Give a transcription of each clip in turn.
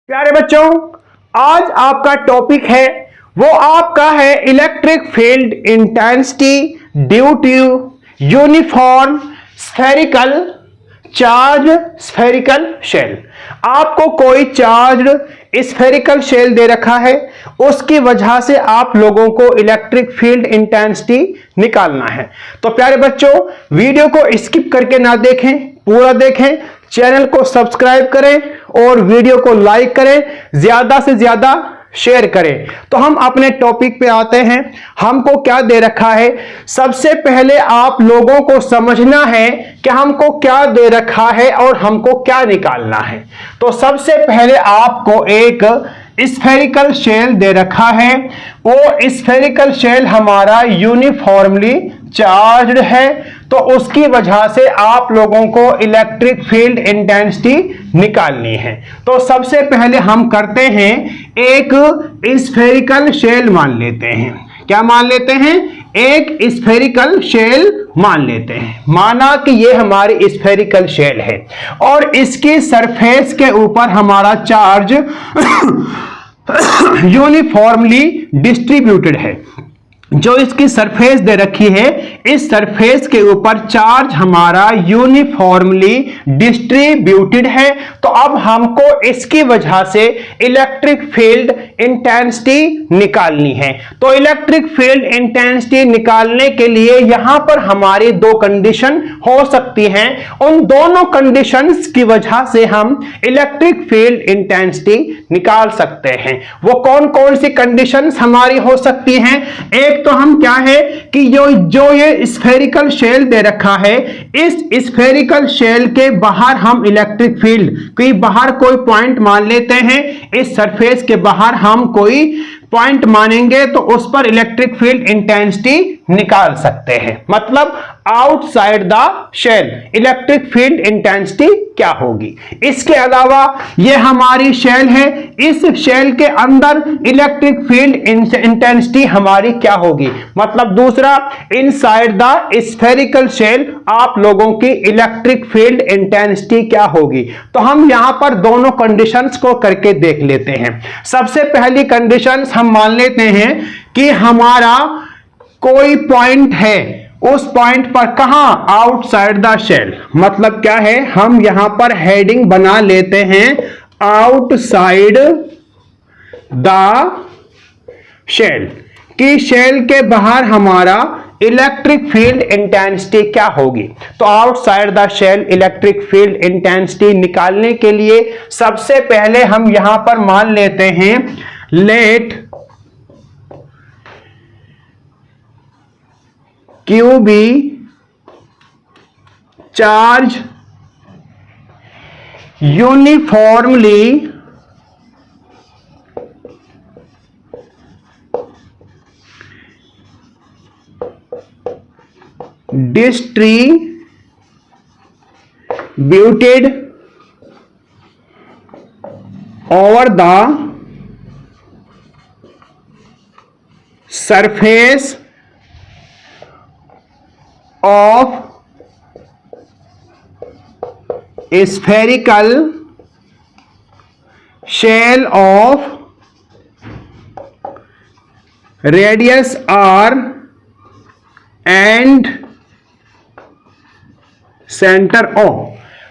प्यारे बच्चों, आज आपका टॉपिक है वो आपका है electric field intensity due to uniform spherical charge spherical shell. आपको कोई चार्ज स्फेरिकल शेल दे रखा है, उसकी वजह से आप लोगों को इलेक्ट्रिक फील्ड इंटेंसिटी निकालना है। तो प्यारे बच्चों, वीडियो को स्किप करके ना देखें, पूरा देखें, चैनल को सब्सक्राइब करें और वीडियो को लाइक करें, ज्यादा से ज्यादा शेयर करें। तो हम अपने टॉपिक पे आते हैं। हमको क्या दे रखा है, सबसे पहले आप लोगों को समझना है कि हमको क्या दे रखा है और हमको क्या निकालना है। तो सबसे पहले आपको एक स्फेरिकल शेल दे रखा है। वो स्फेरिकल शेल हमारा यूनिफॉर्मली चार्ज्ड है, तो उसकी वजह से आप लोगों को इलेक्ट्रिक फील्ड इंटेंसिटी निकालनी है। तो सबसे पहले हम करते हैं, एक स्फेरिकल शेल मान लेते हैं। क्या मान लेते हैं? एक स्फेरिकल शेल मान लेते हैं। माना कि ये हमारी स्फेरिकल शेल है और इसकी सरफेस के ऊपर हमारा चार्ज यूनिफॉर्मली डिस्ट्रीब्यूटेड है। जो इसकी सरफेस दे रखी है, इस सरफेस के ऊपर चार्ज हमारा यूनिफॉर्मली डिस्ट्रीब्यूटेड है। तो अब हमको इसकी वजह से इलेक्ट्रिक फील्ड इंटेंसिटी निकालनी है। तो इलेक्ट्रिक फील्ड इंटेंसिटी निकालने के लिए यहां पर हमारी दो कंडीशन हो सकती हैं। उन दोनों कंडीशंस की वजह से हम इलेक्ट्रिक फील्ड इंटेंसिटी निकाल सकते हैं। वो कौन कौन सी कंडीशंस हमारी हो सकती हैं? एक तो हम क्या है कि जो ये स्फेरिकल शेल दे रखा है, इस स्फेरिकल शेल के बाहर हम इलेक्ट्रिक फील्ड कोई बाहर कोई पॉइंट मान लेते हैं। इस सरफेस के बाहर हम कोई पॉइंट मानेंगे तो उस पर इलेक्ट्रिक फील्ड इंटेंसिटी निकाल सकते हैं। मतलब outside the shell electric field intensity क्या होगी। इसके अलावा ये हमारी शेल है, इस शेल के अंदर इलेक्ट्रिक फील्ड इंटेंसिटी हमारी क्या होगी। मतलब दूसरा, इनसाइड द स्फेरिकल शेल आप लोगों की इलेक्ट्रिक फील्ड इंटेंसिटी क्या होगी। तो हम यहां पर दोनों कंडीशंस को करके देख लेते हैं। सबसे पहली कंडीशंस हम मान लेते हैं कि हमारा कोई पॉइंट है, उस पॉइंट पर कहां, आउटसाइड द शेल। मतलब क्या है, हम यहां पर हेडिंग बना लेते हैं आउटसाइड द शेल, कि शेल के बाहर हमारा इलेक्ट्रिक फील्ड इंटेंसिटी क्या होगी। तो outside the shell electric field intensity निकालने के लिए सबसे पहले हम यहां पर मान लेते हैं, let Q be charge uniformly distributed over the surface of a spherical shell of radius r and centre O।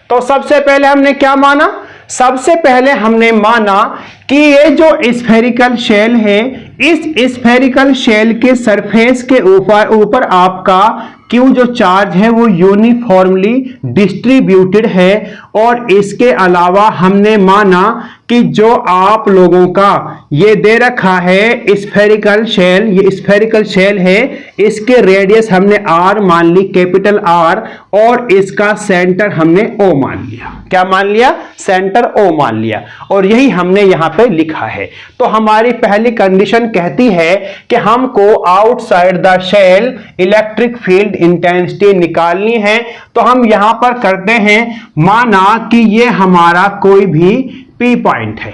तो सबसे पहले हमने क्या माना, सबसे पहले हमने माना कि ये जो स्फेरिकल शेल है, इस स्फेरिकल शेल के सरफेस के ऊपर आपका क्यू जो चार्ज है वो यूनिफॉर्मली डिस्ट्रीब्यूटेड है। और इसके अलावा हमने माना कि जो आप लोगों का ये दे रखा है स्फेरिकल शेल, ये स्फेरिकल शेल है, इसके रेडियस हमने आर मान ली, कैपिटल आर, और इसका सेंटर हमने ओ मान लिया। क्या मान लिया? सेंटर ओ मान लिया। और यही हमने यहां पे लिखा है। तो हमारी पहली कंडीशन कहती है कि हमको outside the shell electric field intensity निकालनी है। तो हम यहां पर करते हैं, माना कि ये हमारा कोई भी P पॉइंट है।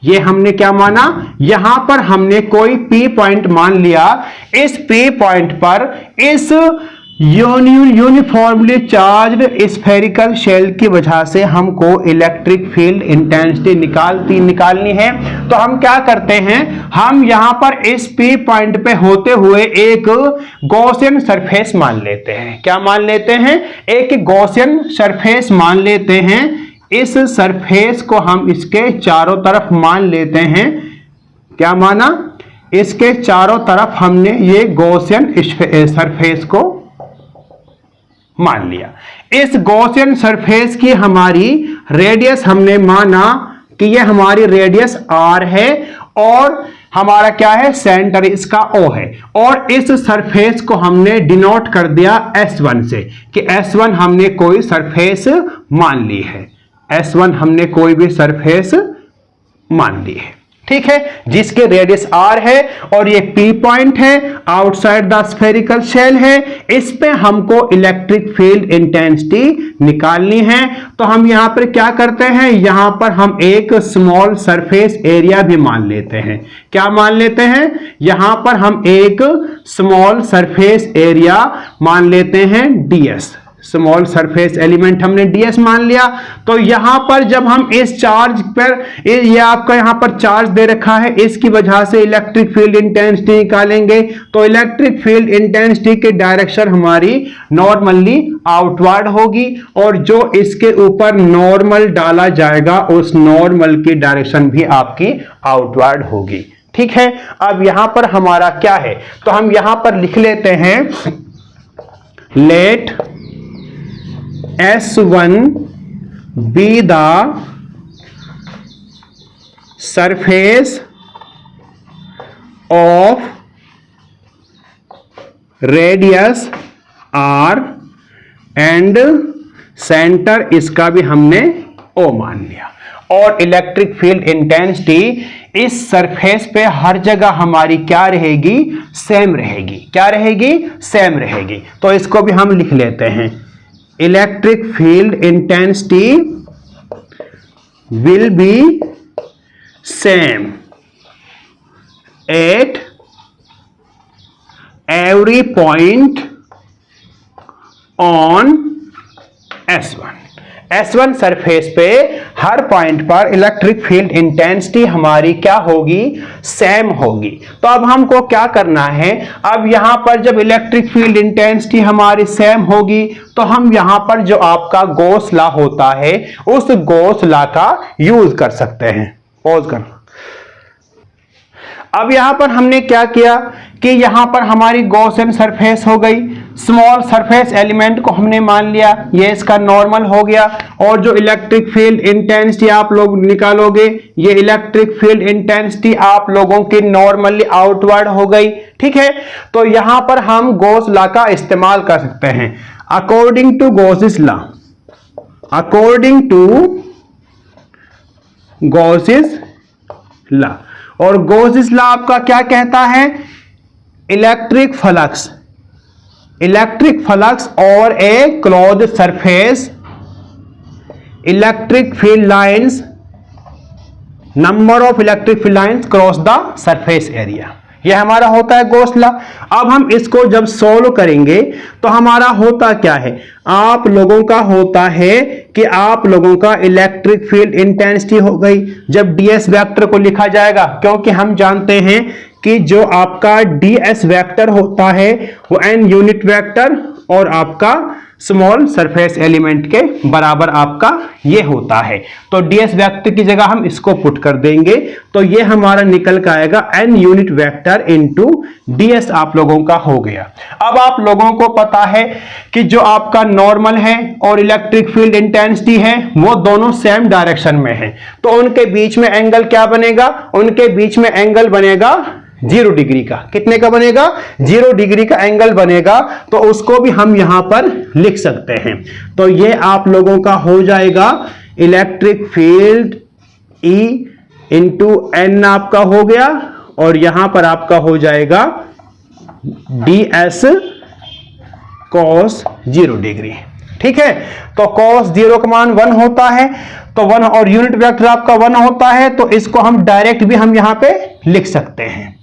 ये हमने क्या माना, यहां पर हमने कोई P पॉइंट मान लिया। इस P पॉइंट पर इस यूनिफॉर्मली चार्ज्ड स्फेरिकल शेल की वजह से हमको इलेक्ट्रिक फील्ड इंटेंसिटी निकालनी है। तो हम क्या करते हैं, हम यहां पर इस पी पॉइंट पे होते हुए एक गॉसियन सरफेस मान लेते हैं। क्या मान लेते हैं? एक गॉसियन सरफेस मान लेते हैं। इस सरफेस को हम इसके चारों तरफ मान लेते हैं। क्या माना? इसके चारों तरफ हमने ये गॉसियन सरफेस को मान लिया। इस गॉसियन सरफेस की हमारी रेडियस हमने माना कि ये हमारी रेडियस r है और हमारा क्या है, सेंटर इसका O है। और इस सरफेस को हमने डिनोट कर दिया S1 से कि S1 हमने कोई सरफेस मान ली है। S1 हमने कोई भी सरफेस मान ली है, ठीक है, जिसके रेडियस r है और ये P पॉइंट है, आउटसाइड द स्फेरिकल शेल है। इस पे हमको इलेक्ट्रिक फील्ड इंटेंसिटी निकालनी है। तो हम यहां पर क्या करते हैं, यहां पर हम एक स्मॉल सरफेस एरिया भी मान लेते हैं। क्या मान लेते हैं? यहां पर हम एक स्मॉल सरफेस एरिया मान लेते हैं ds। स्मॉल सरफेस एलिमेंट हमने ds मान लिया। तो यहां पर जब हम इस चार्ज पर, ये आपका यहां पर चार्ज दे रखा है, इसकी वजह से इलेक्ट्रिक फील्ड इंटेंसिटी निकालेंगे। तो इलेक्ट्रिक फील्ड इंटेंसिटी की डायरेक्शन हमारी नॉर्मली आउटवर्ड होगी और जो इसके ऊपर नॉर्मल डाला जाएगा उस नॉर्मल की डायरेक्शन भी आपकी आउटवर्ड होगी, ठीक है। अब यहां पर हमारा क्या है, तो हम यहां पर लिख लेते हैं late S1 be the surface of radius r and center इसका भी हमने O मान लिया। और इलेक्ट्रिक फील्ड इंटेंसिटी इस सरफेस पे हर जगह हमारी क्या रहेगी, सेम रहेगी। क्या रहेगी? सेम रहेगी। तो इसको भी हम लिख लेते हैं, electric field intensity will be same at every point on S1। S1 surface पे हर पॉइंट पर इलेक्ट्रिक फील्ड इंटेंसिटी हमारी क्या होगी, सेम होगी। तो अब हमको क्या करना है, अब यहां पर जब इलेक्ट्रिक फील्ड इंटेंसिटी हमारी सेम होगी तो हम यहां पर जो आपका गॉस लॉ होता है उस गॉस लॉ का यूज कर सकते हैं। पॉज करना। अब यहां पर हमने क्या किया कि यहां पर हमारी गॉसियन सरफेस हो गई। स्मॉल सरफेस एलिमेंट को हमने मान लिया, ये इसका नॉर्मल हो गया। और जो इलेक्ट्रिक फील्ड इंटेंसिटी आप लोग निकालोगे, ये इलेक्ट्रिक फील्ड इंटेंसिटी आप लोगों की नॉर्मली आउटवर्ड हो गई, ठीक है। तो यहां पर हम गॉस लॉ का इस्तेमाल कर सकते हैं। According to Gauss's law, according to Gauss's law, और गॉसिस लॉ आपका क्या कहता है, इलेक्ट्रिक फ्लक्स और a closed surface, electric field lines, number of electric field lines cross the surface area, यह हमारा होता है गॉस लॉ। अब हम इसको जब सॉल्व करेंगे तो हमारा होता क्या है, आप लोगों का होता है कि आप लोगों का इलेक्ट्रिक फील्ड इंटेंसिटी हो गई जब ds वेक्टर को लिखा जाएगा, क्योंकि हम जानते हैं कि जो आपका ds वेक्टर होता है वो n यूनिट वेक्टर और आपका स्मॉल सरफेस एलिमेंट के बराबर आपका ये होता है। तो ds वेक्टर की जगह हम इसको पुट कर देंगे तो ये हमारा निकल के आएगा n unit vector into ds आप लोगों का हो गया। अब आप लोगों को पता है कि जो आपका नॉर्मल है और इलेक्ट्रिक फील्ड इंटेंसिटी है वो दोनों सेम डायरेक्शन में है, तो उनके बीच में एंगल क्या बनेगा, उनके बीच में एंगल बनेगा 0 डिग्री का। कितने का बनेगा? 0 डिग्री का एंगल बनेगा। तो उसको भी हम यहां पर लिख सकते हैं। तो ये आप लोगों का हो जाएगा electric field E into N आपका हो गया, और यहां पर आपका हो जाएगा ds cos 0 डिग्री, ठीक है। तो cos 0 का मान 1 होता है, तो 1 और यूनिट वेक्टर आपका 1 होता है, तो इसको हम डायरेक्ट भी हम यहां पे लिख सकते हैं।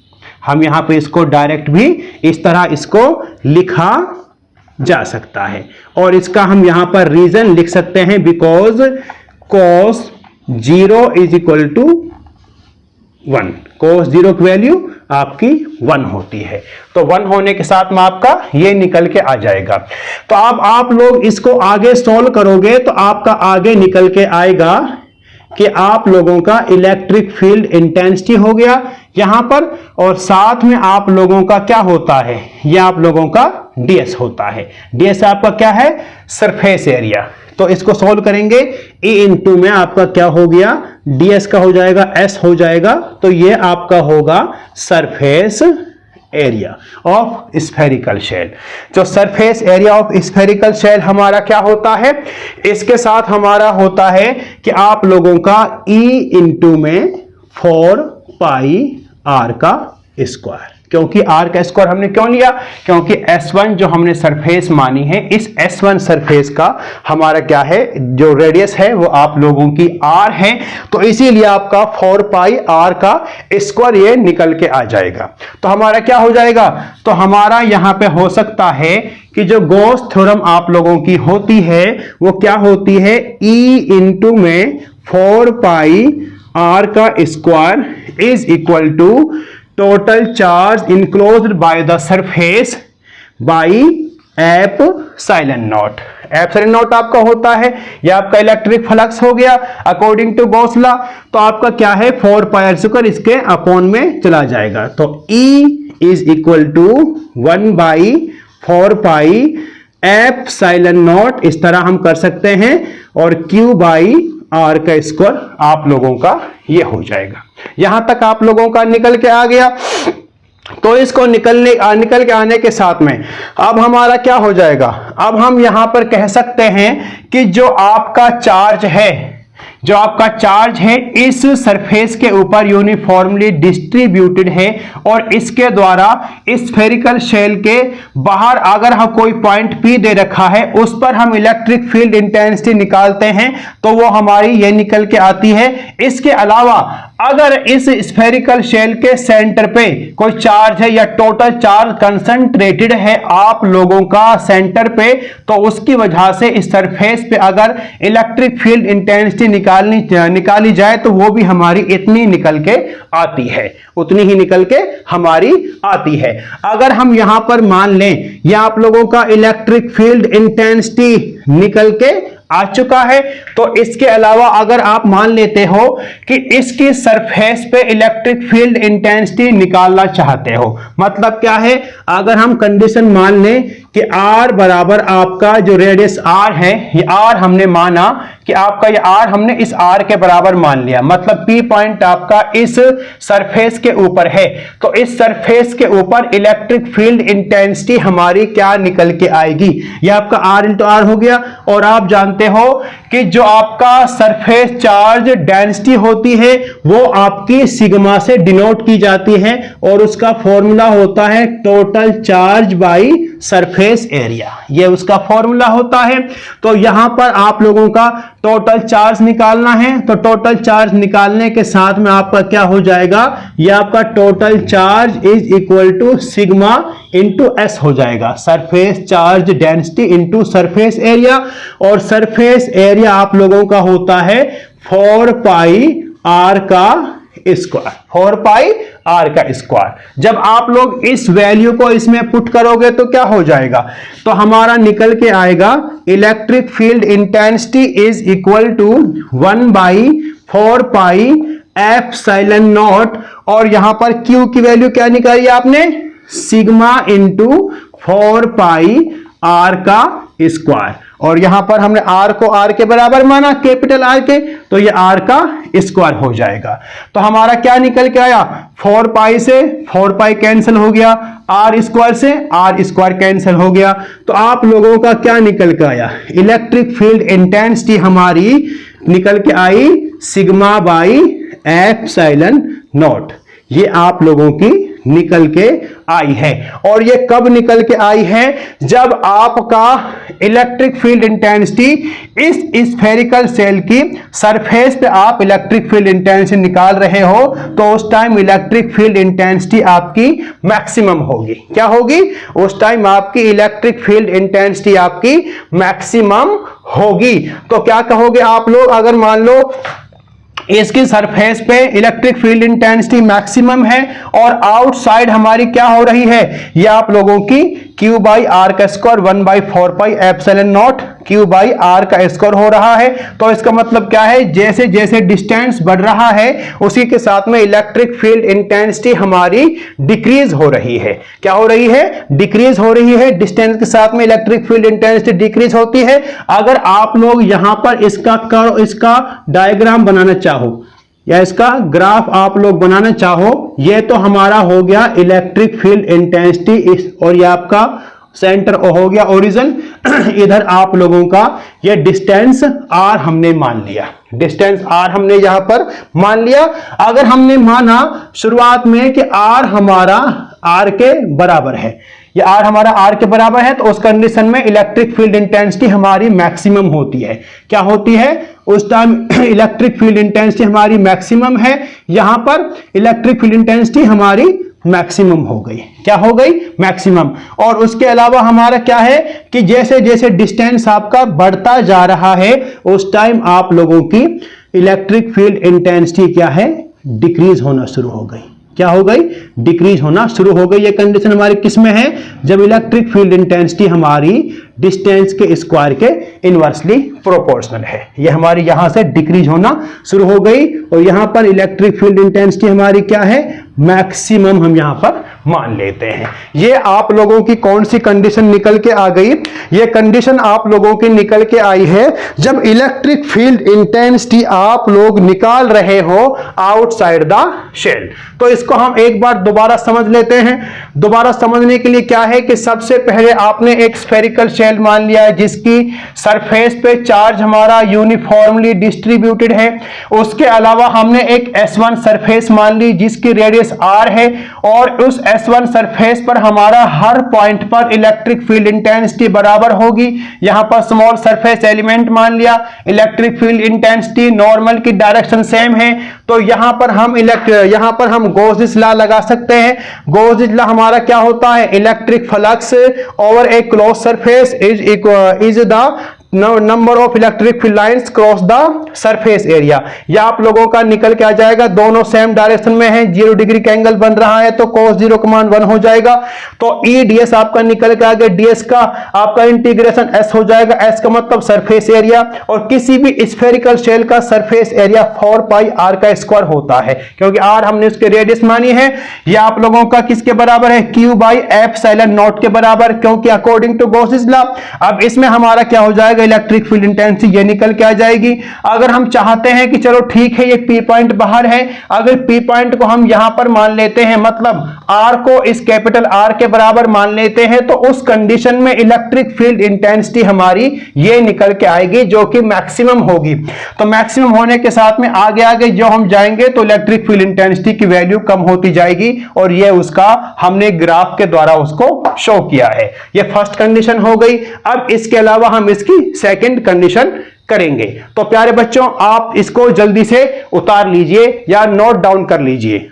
हम यहां पे इसको डायरेक्ट भी इस तरह इसको लिखा जा सकता है। और इसका हम यहां पर रीजन लिख सकते हैं, because cos 0 is equal to 1। cos 0 की वैल्यू आपकी 1 होती है, तो 1 होने के साथ में आपका ये निकल के आ जाएगा। तो अब आप लोग इसको आगे सॉल्व करोगे तो आपका आगे निकल के आएगा कि आप लोगों का इलेक्ट्रिक फील्ड इंटेंसिटी हो गया यहां पर, और साथ में आप लोगों का क्या होता है, यह आप लोगों का ds होता है। ds आपका क्या है, सरफेस एरिया। तो इसको सॉल्व करेंगे, E इंटू में आपका क्या हो गया, ds का हो जाएगा s हो जाएगा, तो ये आपका होगा surface area of spherical shell. जो surface area of spherical shell हमारा क्या होता है, इसके साथ हमारा होता है कि आप लोगों का E इंटू में 4 पाई r का स्क्वायर। क्योंकि r का स्क्वायर हमने क्यों लिया, क्योंकि S1 जो हमने सरफेस मानी है, इस S1 सरफेस का हमारा क्या है, जो रेडियस है वो आप लोगों की r है, तो इसीलिए आपका 4 पाई r का स्क्वायर ये निकल के आ जाएगा। तो हमारा क्या हो जाएगा, तो हमारा यहां पे हो सकता है कि जो गॉस थ्योरम आप लोगों की होती है वो क्या होती है, E इंटू में 4 पाई r का square is equal to total charge enclosed by the surface by epsilon not. Epsilon not आपका होता है, यह आपका इलेक्ट्रिक फ्लक्स हो गया अकॉर्डिंग टू गॉस लॉ। तो आपका क्या है, 4 पाई r स्क्वायर इसके अपॉन में चला जाएगा, तो E is equal to 1 by 4 pi epsilon not, इस तरह हम कर सकते हैं, और Q बाई r का स्क्वायर आप लोगों का ये हो जाएगा। यहां तक आप लोगों का निकल के आ गया। तो इसको निकल के आने के साथ में अब हमारा क्या हो जाएगा, अब हम यहां पर कह सकते हैं कि जो आपका चार्ज है इस सरफेस के ऊपर यूनिफॉर्मली डिस्ट्रीब्यूटेड है, और इसके द्वारा स्फेरिकल शेल के बाहर अगर हम कोई पॉइंट P दे रखा है उस पर हम इलेक्ट्रिक फील्ड इंटेंसिटी निकालते हैं तो वो हमारी ये निकल के आती है। इसके अलावा अगर इस स्फेरिकल शेल के सेंटर पे कोई चार्ज है या टोटल चार्ज कंसंट्रेटेड है आप लोगों का सेंटर पे, तो उसकी वजह से इस सरफेस पे अगर इलेक्ट्रिक फील्ड इंटेंसिटी निकाली जाए तो वो भी हमारी इतनी निकल के आती है, उतनी ही निकल के हमारी आती है। अगर हम यहां पर मान लें या आप लोगों का इलेक्ट्रिक फील्ड इंटेंसिटी निकल के आ चुका है, तो इसके अलावा अगर आप मान लेते हो कि इसकी सरफेस पे इलेक्ट्रिक फील्ड इंटेंसिटी निकालना चाहते हो, मतलब क्या है, अगर हम कंडीशन मान लें कि R बराबर आपका जो रेडियस R है, ये R हमने माना कि आपका ये R हमने इस R के बराबर मान लिया, मतलब P पॉइंट आपका इस सरफेस के ऊपर है, तो इस सरफेस के ऊपर इलेक्ट्रिक फील्ड इंटेंसिटी हमारी क्या निकल के आएगी, ये आपका R इंटू R हो गया। और आप जानते हो कि जो आपका सरफेस चार्ज डेंसिटी होती है वो आपकी सिग्मा से डिनोट की जाती है, और उसका फॉर्मूला होता है total charge by surface area, ये उसका फॉर्मूला होता है। तो यहां पर आप लोगों का टोटल चार्ज निकालना है, तो टोटल चार्ज निकालने के साथ में आपका क्या हो जाएगा, ये आपका total charge is equal to sigma into S हो जाएगा, surface charge density into surface area, और सरफेस एरिया आप लोगों का होता है 4 पाई r का स्क्वायर, 4 पाई r का स्क्वायर। जब आप लोग इस वैल्यू को इसमें पुट करोगे तो क्या हो जाएगा, तो हमारा निकल के आएगा electric field intensity is equal to 1 by 4 pi epsilon not, और यहां पर Q की वैल्यू क्या निकाली आपने, सिग्मा इंटू 4 पाई r का स्क्वायर, और यहां पर हमने r को r के बराबर माना, कैपिटल R के, तो ये r का स्क्वायर हो जाएगा। तो हमारा क्या निकल के आया, 4 पाई से 4 पाई कैंसिल हो गया, r स्क्वायर से r स्क्वायर कैंसिल हो गया, तो आप लोगों का क्या निकल के आया, इलेक्ट्रिक फील्ड इंटेंसिटी हमारी निकल के आई सिग्मा बाई एप्सिलॉन नॉट, ये आप लोगों की निकल के आई है। और ये कब निकल के आई है? जब आपका इलेक्ट्रिक फील्ड इंटेंसिटी इस स्फेरिकल सेल की सरफेस पे आप इलेक्ट्रिक फील्ड इंटेंसिटी निकाल रहे हो, तो उस टाइम इलेक्ट्रिक फील्ड इंटेंसिटी आपकी मैक्सिमम होगी। क्या होगी? उस टाइम आपकी इलेक्ट्रिक फील्ड इंटेंसिटी आपकी मैक्सिमम होगी। तो क्या कहोगे आप लोग, अगर मान लो इसकी सरफेस पे इलेक्ट्रिक फील्ड इंटेंसिटी मैक्सिमम है और आउटसाइड हमारी क्या हो रही है? ये आप लोगों की Q बाई आर का square 1/4 pi epsilon not Q by R का स्क्वायर हो रहा है। तो इसका मतलब क्या है? जैसे जैसे डिस्टेंस बढ़ रहा है उसी के साथ में इलेक्ट्रिक फील्ड इंटेंसिटी हमारी डिक्रीज हो रही है। क्या हो रही है? डिक्रीज हो रही है। डिस्टेंस के साथ में इलेक्ट्रिक फील्ड इंटेंसिटी डिक्रीज होती है। अगर आप लोग यहां पर इसका डायग्राम बनाना चाहो या इसका ग्राफ आप लोग बनाना चाहो, ये तो हमारा हो गया इलेक्ट्रिक फील्ड इंटेंसिटी और ये आपका सेंटर हो गया ओरिजिन। इधर आप लोगों का ये डिस्टेंस r हमने मान लिया, डिस्टेंस r हमने यहां पर मान लिया। अगर हमने माना शुरुआत में कि r हमारा r के बराबर है, ये r हमारा r के बराबर है, तो उस कंडीशन में इलेक्ट्रिक फील्ड इंटेंसिटी हमारी मैक्सिमम होती है। क्या होती है? उस टाइम इलेक्ट्रिक फील्ड इंटेंसिटी हमारी मैक्सिमम है। यहां पर इलेक्ट्रिक फील्ड इंटेंसिटी हमारी मैक्सिमम हो गई। क्या हो गई? मैक्सिमम। और उसके अलावा हमारा क्या है कि जैसे जैसे डिस्टेंस आपका बढ़ता जा रहा है उस टाइम आप लोगों की इलेक्ट्रिक फील्ड इंटेंसिटी क्या है? डिक्रीज होना शुरू हो गई। क्या हो गई? डिक्रीज होना शुरू हो गई। ये कंडीशन हमारी किस में है? जब इलेक्ट्रिक फील्ड इंटेंसिटी हमारी डिस्टेंस के स्क्वायर के इनवर्सली प्रोपोर्शनल है। ये हमारी यहां से डिक्रीज होना शुरू हो गई और यहां पर इलेक्ट्रिक फील्ड इंटेंसिटी हमारी क्या है? मैक्सिमम हम यहां पर मान लेते हैं। ये आप लोगों की कौन सी कंडीशन निकल के आ गई? ये कंडीशन आप लोगों की निकल के आई है जब इलेक्ट्रिक फील्ड इंटेंसिटी आप लोग निकाल रहे हो आउटसाइड द शेल। तो इसको हम एक बार दोबारा समझ लेते हैं। दोबारा समझने के लिए क्या है कि सबसे पहले आपने एक स्फेरिकल शेल मान लिया है जिसकी सरफेस पे चार्ज हमारा यूनिफॉर्मली डिस्ट्रीब्यूटेड है। उसके अलावा हमने एक S1 सरफेस मान ली जिसकी रेडियस R है और उस S1 सरफेस पर हमारा हर पॉइंट पर इलेक्ट्रिक फील्ड इंटेंसिटी बराबर होगी। यहां पर स्मॉल सरफेस एलिमेंट मान लिया, इलेक्ट्रिक फील्ड इंटेंसिटी नॉर्मल की डायरेक्शन सेम है। तो यहां पर हम गॉसेस लॉ लगा सकते हैं। गॉसेस लॉ हमारा क्या होता है? Electric flux over A close surface is the number of electric field lines cross the surface area. या आप लोगों का निकल के आ जाएगा, दोनों सेम डायरेक्शन में है, 0 डिग्री का एंगल बन रहा है तो cos 0 कमान 1 हो जाएगा। तो E ds आपका निकल के आ गया, ds का आपका इंटीग्रेशन s हो जाएगा। s का मतलब सरफेस एरिया और किसी भी स्फेरिकल शेल का सरफेस एरिया 4 पाई r का स्क्वायर होता है क्योंकि r हमने उसके रेडियस मानी है। यह आप लोगों का किसके बराबर है? Q बाई एप्सिलॉन नॉट के बराबर, क्योंकि अकॉर्डिंग टू गॉसेस लॉ। अब इसमें हमारा क्या हो जाएगा? इलेक्ट्रिक फील्ड इंटेंसिटी ये निकल के आ जाएगी। अगर हम चाहते हैं कि चलो ठीक है ये P पॉइंट बाहर है, अगर P पॉइंट को हम यहां पर मान लेते हैं, मतलब R को इस कैपिटल R के बराबर मान लेते हैं, तो उस कंडीशन में इलेक्ट्रिक फील्ड इंटेंसिटी हमारी ये निकल के आएगी जो कि मैक्सिमम होगी। तो मैक्सिमम होने के साथ में आगे आगे जो हम जाएंगे तो इलेक्ट्रिक फील्ड इंटेंसिटी की वैल्यू कम होती जाएगी और ये उसका हमने ग्राफ के द्वारा उसको शो किया है। ये फर्स्ट कंडीशन हो गई। अब इसके अलावा हम इसकी सेकंड कंडीशन करेंगे। तो प्यारे बच्चों आप इसको जल्दी से उतार लीजिए या नोट डाउन कर लीजिए।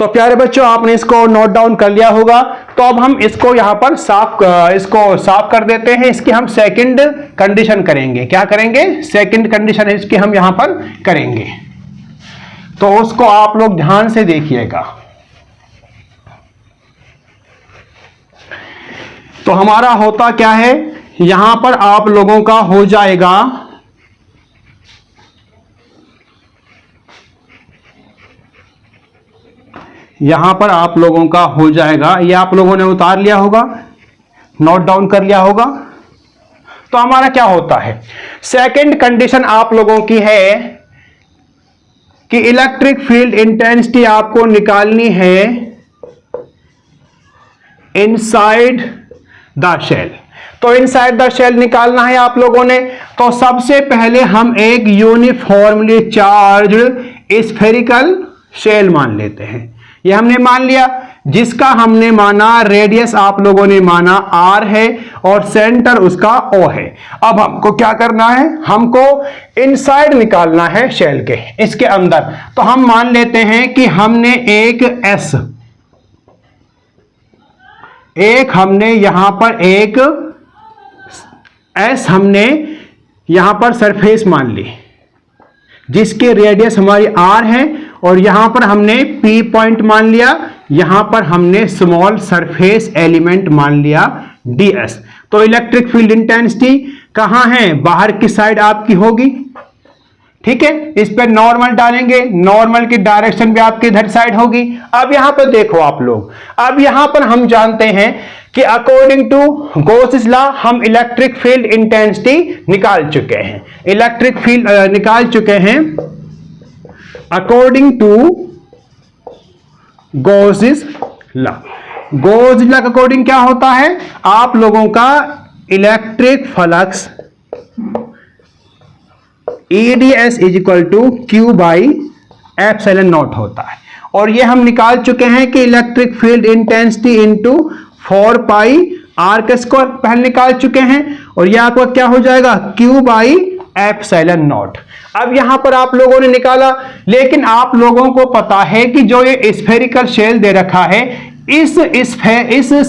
तो प्यारे बच्चों आपने इसको नोट डाउन कर लिया होगा। तो अब हम इसको यहां पर साफ कर देते हैं। इसकी हम सेकंड कंडीशन करेंगे। क्या करेंगे? सेकंड कंडीशन इसकी हम यहां पर करेंगे, तो उसको आप लोग ध्यान से देखिएगा। तो हमारा होता क्या है, यहां पर आप लोगों का हो जाएगा यहां पर आप लोगों का हो जाएगा, ये आप लोगों ने उतार लिया होगा, नोट डाउन कर लिया होगा। तो हमारा क्या होता है, सेकंड कंडीशन आप लोगों की है कि इलेक्ट्रिक फील्ड इंटेंसिटी आपको निकालनी है इनसाइड द शेल। तो इनसाइड द शेल निकालना है आप लोगों ने। तो सबसे पहले हम एक यूनिफॉर्मली चार्ज्ड स्फेरिकल शेल मान लेते हैं। ये हमने मान लिया, जिसका हमने माना रेडियस आप लोगों ने माना r है और सेंटर उसका O है। अब हमको क्या करना है, हमको इनसाइड निकालना है शेल के, इसके अंदर। तो हम मान लेते हैं कि हमने हमने यहां पर एक S हमने यहां पर सरफेस मान ली, जिसकी रेडियस हमारी r है, और यहां पर हमने P पॉइंट मान लिया, यहां पर हमने स्मॉल सरफेस एलिमेंट मान लिया ds। तो इलेक्ट्रिक फील्ड इंटेंसिटी कहां है, बाहर की साइड आपकी होगी, ठीक है। इस पर नॉर्मल डालेंगे, नॉर्मल की डायरेक्शन भी आपकी इधर साइड होगी। अब यहां पर देखो आप लोग, अब यहां पर हम जानते हैं कि अकॉर्डिंग टू गॉसेस लॉ हम इलेक्ट्रिक फील्ड इंटेंसिटी निकाल चुके हैं, इलेक्ट्रिक फील्ड निकाल चुके हैं according to Gauss's law. Gauss's law के अकॉर्डिंग क्या होता है, आप लोगों का electric flux EDS is equal to Q by epsilon not होता है। और ये हम निकाल चुके हैं कि electric field intensity into 4 pi R का स्क्वायर पहले निकाल चुके हैं, और यह आपका क्या हो जाएगा, Q बाई एप्सिलॉन नॉट। अब यहां पर आप लोगों ने निकाला, लेकिन आप लोगों को पता है कि जो ये स्फेरिकल शेल दे रखा है, इस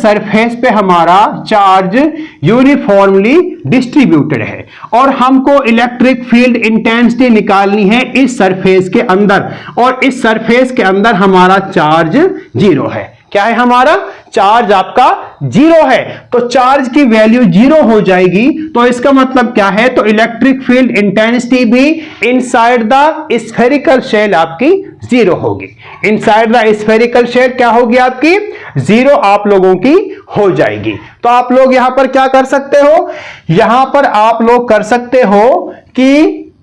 सरफेस पे हमारा चार्ज यूनिफॉर्मली डिस्ट्रीब्यूटेड है, और हमको इलेक्ट्रिक फील्ड इंटेंसिटी निकालनी है इस सरफेस के अंदर, और इस सरफेस के अंदर हमारा चार्ज 0 है। क्या है, हमारा चार्ज आपका 0 है। तो चार्ज की वैल्यू 0 हो जाएगी, तो इसका मतलब क्या है, तो इलेक्ट्रिक फील्ड इंटेंसिटी भी इनसाइड द स्फेरिकल शेल आपकी 0 होगी। इनसाइड द स्फेरिकल शेल क्या होगी आपकी, 0 आप लोगों की हो जाएगी। तो आप लोग यहां पर क्या कर सकते हो, यहां पर आप लोग कर सकते हो कि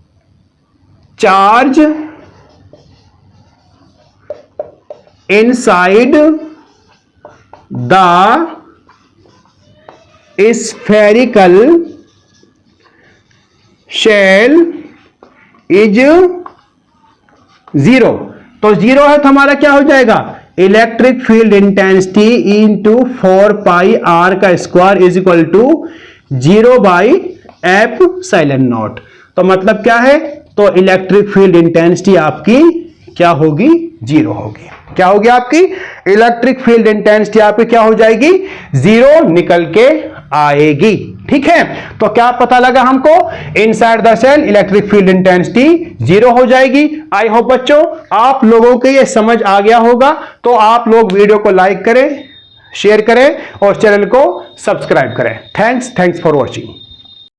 charge inside the spherical shell is 0। तो 0 है तो हमारा क्या हो जाएगा, electric field intensity into 4 pi R का square is equal to 0 by epsilon not. तो मतलब क्या है, तो इलेक्ट्रिक फील्ड इंटेंसिटी आपकी क्या होगी, 0 होगी। क्या होगी आपकी इलेक्ट्रिक फील्ड इंटेंसिटी आपकी क्या हो जाएगी, 0 निकल के आएगी। ठीक है, तो क्या पता लगा हमको, inside the shell electric field intensity 0 हो जाएगी। आई होप बच्चों आप लोगों को ये समझ आ गया होगा। तो आप लोग वीडियो को लाइक करें, शेयर करें और चैनल को सब्सक्राइब करें। Thanks for watching.